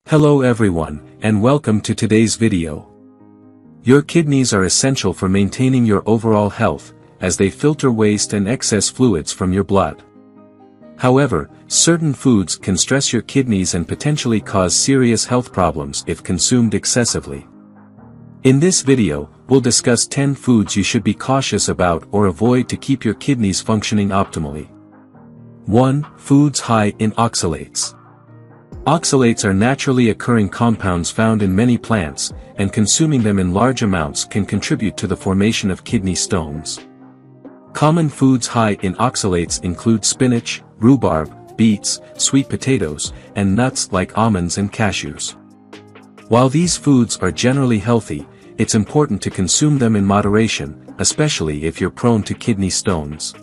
Hello everyone, and welcome to today's video. Your kidneys are essential for maintaining your overall health, as they filter waste and excess fluids from your blood. However, certain foods can stress your kidneys and potentially cause serious health problems if consumed excessively. In this video, we'll discuss 10 foods you should be cautious about or avoid to keep your kidneys functioning optimally. 1. Foods high in oxalates. Oxalates are naturally occurring compounds found in many plants, and consuming them in large amounts can contribute to the formation of kidney stones. Common foods high in oxalates include spinach, rhubarb, beets, sweet potatoes, and nuts like almonds and cashews. While these foods are generally healthy, it's important to consume them in moderation, especially if you're prone to kidney stones.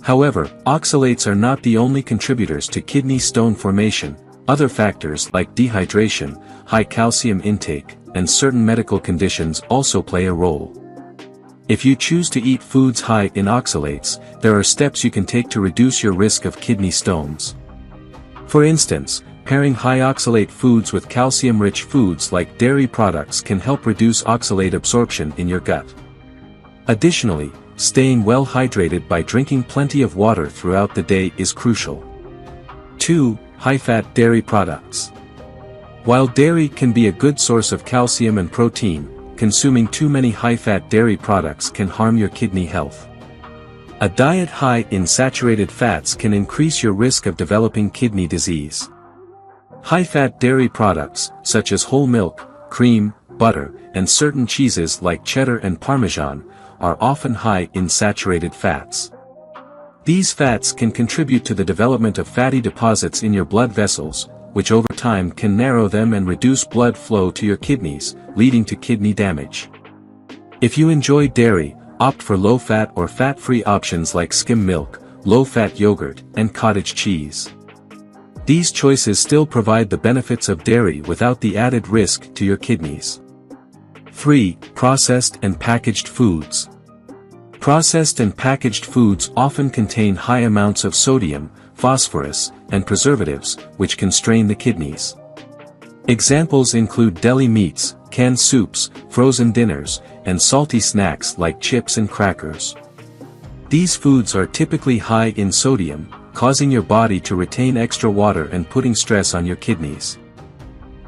However, oxalates are not the only contributors to kidney stone formation. Other factors like dehydration, high calcium intake, and certain medical conditions also play a role. If you choose to eat foods high in oxalates, there are steps you can take to reduce your risk of kidney stones. For instance, pairing high oxalate foods with calcium-rich foods like dairy products can help reduce oxalate absorption in your gut. Additionally, staying well hydrated by drinking plenty of water throughout the day is crucial. 2. High-fat dairy products. While dairy can be a good source of calcium and protein, consuming too many high-fat dairy products can harm your kidney health. A diet high in saturated fats can increase your risk of developing kidney disease. High-fat dairy products, such as whole milk, cream, butter, and certain cheeses like cheddar and Parmesan, are often high in saturated fats. These fats can contribute to the development of fatty deposits in your blood vessels, which over time can narrow them and reduce blood flow to your kidneys, leading to kidney damage. If you enjoy dairy, opt for low-fat or fat-free options like skim milk, low-fat yogurt, and cottage cheese. These choices still provide the benefits of dairy without the added risk to your kidneys. 3. Processed and packaged foods. Processed and packaged foods often contain high amounts of sodium, phosphorus, and preservatives, which can strain the kidneys. Examples include deli meats, canned soups, frozen dinners, and salty snacks like chips and crackers. These foods are typically high in sodium, causing your body to retain extra water and putting stress on your kidneys.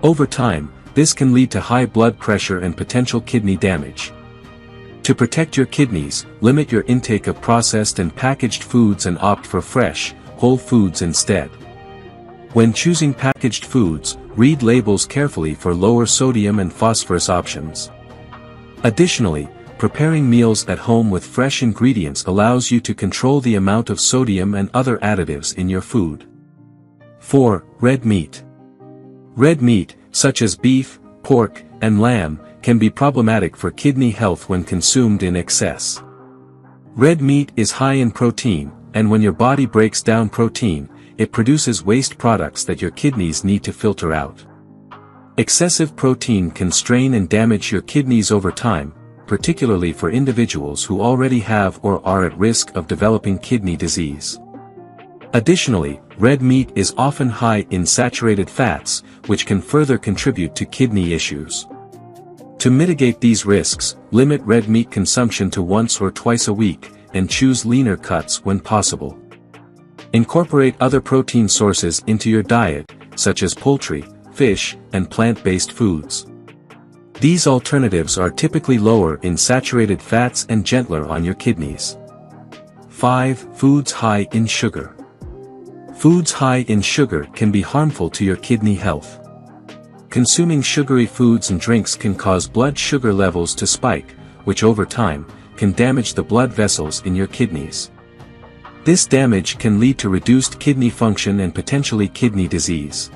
Over time, this can lead to high blood pressure and potential kidney damage. To protect your kidneys, limit your intake of processed and packaged foods and opt for fresh, whole foods instead. When choosing packaged foods, read labels carefully for lower sodium and phosphorus options. Additionally, preparing meals at home with fresh ingredients allows you to control the amount of sodium and other additives in your food. 4. Red meat. Red meat, such as beef, pork, and lamb, can be problematic for kidney health when consumed in excess. Red meat is high in protein, and when your body breaks down protein, it produces waste products that your kidneys need to filter out. Excessive protein can strain and damage your kidneys over time, particularly for individuals who already have or are at risk of developing kidney disease. Additionally, red meat is often high in saturated fats, which can further contribute to kidney issues. To mitigate these risks, limit red meat consumption to once or twice a week, and choose leaner cuts when possible. Incorporate other protein sources into your diet, such as poultry, fish, and plant-based foods. These alternatives are typically lower in saturated fats and gentler on your kidneys. 5. Foods high in sugar. Foods high in sugar can be harmful to your kidney health. Consuming sugary foods and drinks can cause blood sugar levels to spike, which over time, can damage the blood vessels in your kidneys. This damage can lead to reduced kidney function and potentially kidney disease.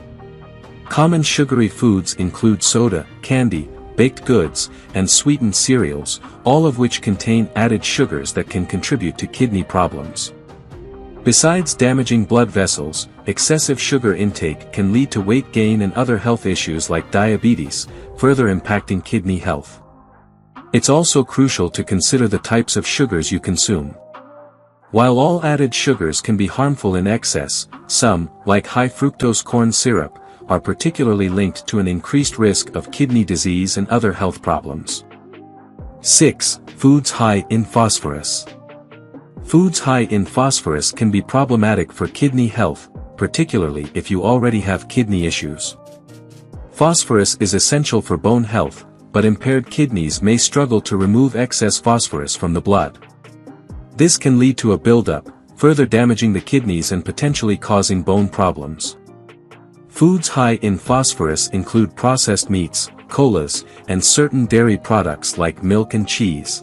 Common sugary foods include soda, candy, baked goods, and sweetened cereals, all of which contain added sugars that can contribute to kidney problems. Besides damaging blood vessels, excessive sugar intake can lead to weight gain and other health issues like diabetes, further impacting kidney health. It's also crucial to consider the types of sugars you consume. While all added sugars can be harmful in excess, some, like high fructose corn syrup, are particularly linked to an increased risk of kidney disease and other health problems. 6. Foods high in phosphorus. Foods high in phosphorus can be problematic for kidney health, particularly if you already have kidney issues. Phosphorus is essential for bone health, but impaired kidneys may struggle to remove excess phosphorus from the blood. This can lead to a buildup, further damaging the kidneys and potentially causing bone problems. Foods high in phosphorus include processed meats, colas, and certain dairy products like milk and cheese.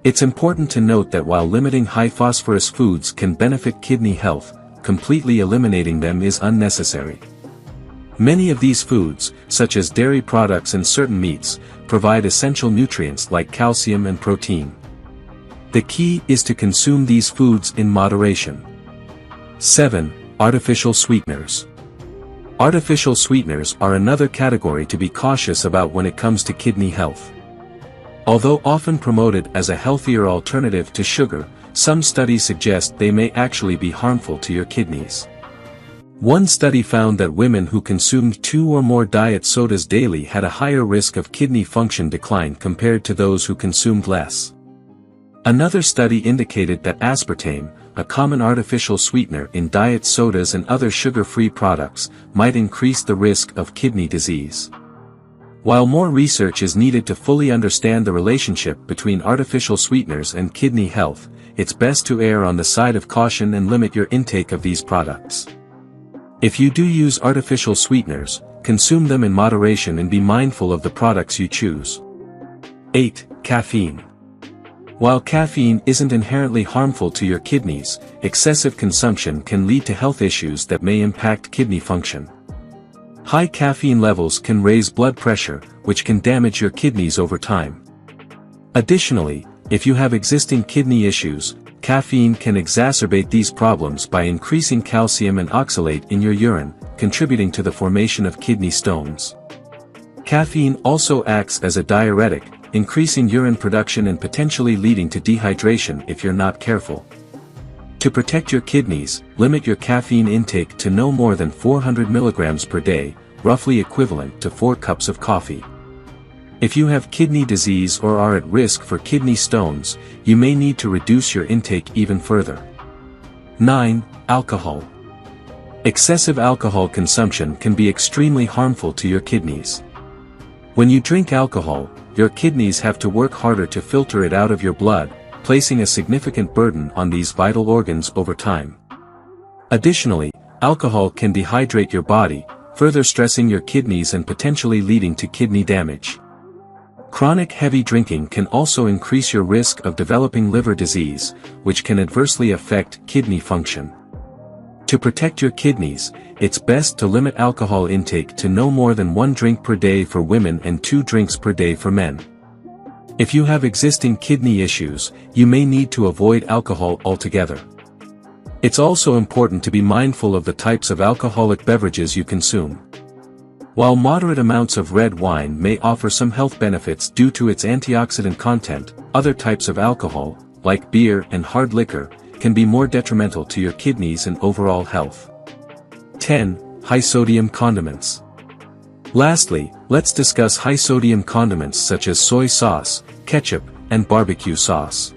It's important to note that while limiting high phosphorus foods can benefit kidney health, completely eliminating them is unnecessary. Many of these foods, such as dairy products and certain meats, provide essential nutrients like calcium and protein. The key is to consume these foods in moderation. 7. Artificial sweeteners. Artificial sweeteners are another category to be cautious about when it comes to kidney health. Although often promoted as a healthier alternative to sugar, some studies suggest they may actually be harmful to your kidneys. One study found that women who consumed 2 or more diet sodas daily had a higher risk of kidney function decline compared to those who consumed less. Another study indicated that aspartame, a common artificial sweetener in diet sodas and other sugar-free products, might increase the risk of kidney disease. While more research is needed to fully understand the relationship between artificial sweeteners and kidney health, it's best to err on the side of caution and limit your intake of these products. If you do use artificial sweeteners, consume them in moderation and be mindful of the products you choose. 8. Caffeine. While caffeine isn't inherently harmful to your kidneys, excessive consumption can lead to health issues that may impact kidney function. High caffeine levels can raise blood pressure, which can damage your kidneys over time. Additionally, if you have existing kidney issues, caffeine can exacerbate these problems by increasing calcium and oxalate in your urine, contributing to the formation of kidney stones. Caffeine also acts as a diuretic, increasing urine production and potentially leading to dehydration if you're not careful. To protect your kidneys, limit your caffeine intake to no more than 400 mg per day, roughly equivalent to 4 cups of coffee. If you have kidney disease or are at risk for kidney stones, you may need to reduce your intake even further. 9. Alcohol. Excessive alcohol consumption can be extremely harmful to your kidneys. When you drink alcohol, your kidneys have to work harder to filter it out of your blood, placing a significant burden on these vital organs over time. Additionally, alcohol can dehydrate your body, further stressing your kidneys and potentially leading to kidney damage. Chronic heavy drinking can also increase your risk of developing liver disease, which can adversely affect kidney function. To protect your kidneys, it's best to limit alcohol intake to no more than 1 drink per day for women and 2 drinks per day for men. If you have existing kidney issues, you may need to avoid alcohol altogether. It's also important to be mindful of the types of alcoholic beverages you consume. While moderate amounts of red wine may offer some health benefits due to its antioxidant content, other types of alcohol, like beer and hard liquor, can be more detrimental to your kidneys and overall health. 10. High-sodium condiments. Lastly, let's discuss high-sodium condiments such as soy sauce, ketchup, and barbecue sauce.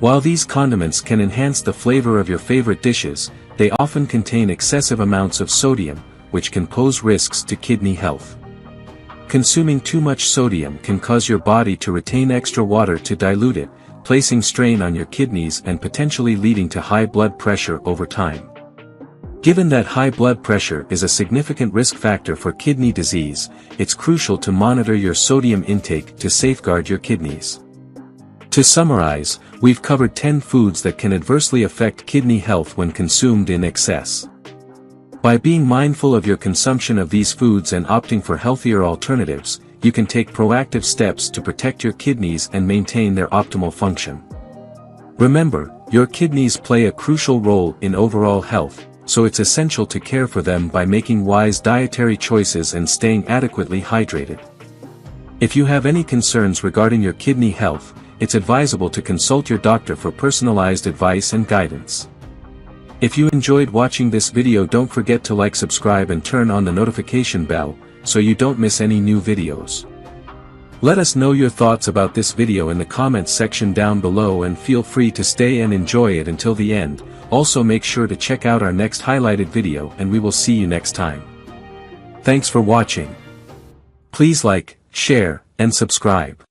While these condiments can enhance the flavor of your favorite dishes, they often contain excessive amounts of sodium, which can pose risks to kidney health. Consuming too much sodium can cause your body to retain extra water to dilute it, placing strain on your kidneys and potentially leading to high blood pressure over time. Given that high blood pressure is a significant risk factor for kidney disease, it's crucial to monitor your sodium intake to safeguard your kidneys. To summarize, we've covered 10 foods that can adversely affect kidney health when consumed in excess. By being mindful of your consumption of these foods and opting for healthier alternatives, you can take proactive steps to protect your kidneys and maintain their optimal function. Remember, your kidneys play a crucial role in overall health, so it's essential to care for them by making wise dietary choices and staying adequately hydrated. If you have any concerns regarding your kidney health, it's advisable to consult your doctor for personalized advice and guidance. If you enjoyed watching this video, don't forget to like, subscribe and turn on the notification bell, so you don't miss any new videos. Let us know your thoughts about this video in the comments section down below, and feel free to stay and enjoy it until the end. Also make sure to check out our next highlighted video, and we will see you next time. Thanks for watching. Please like, share, and subscribe.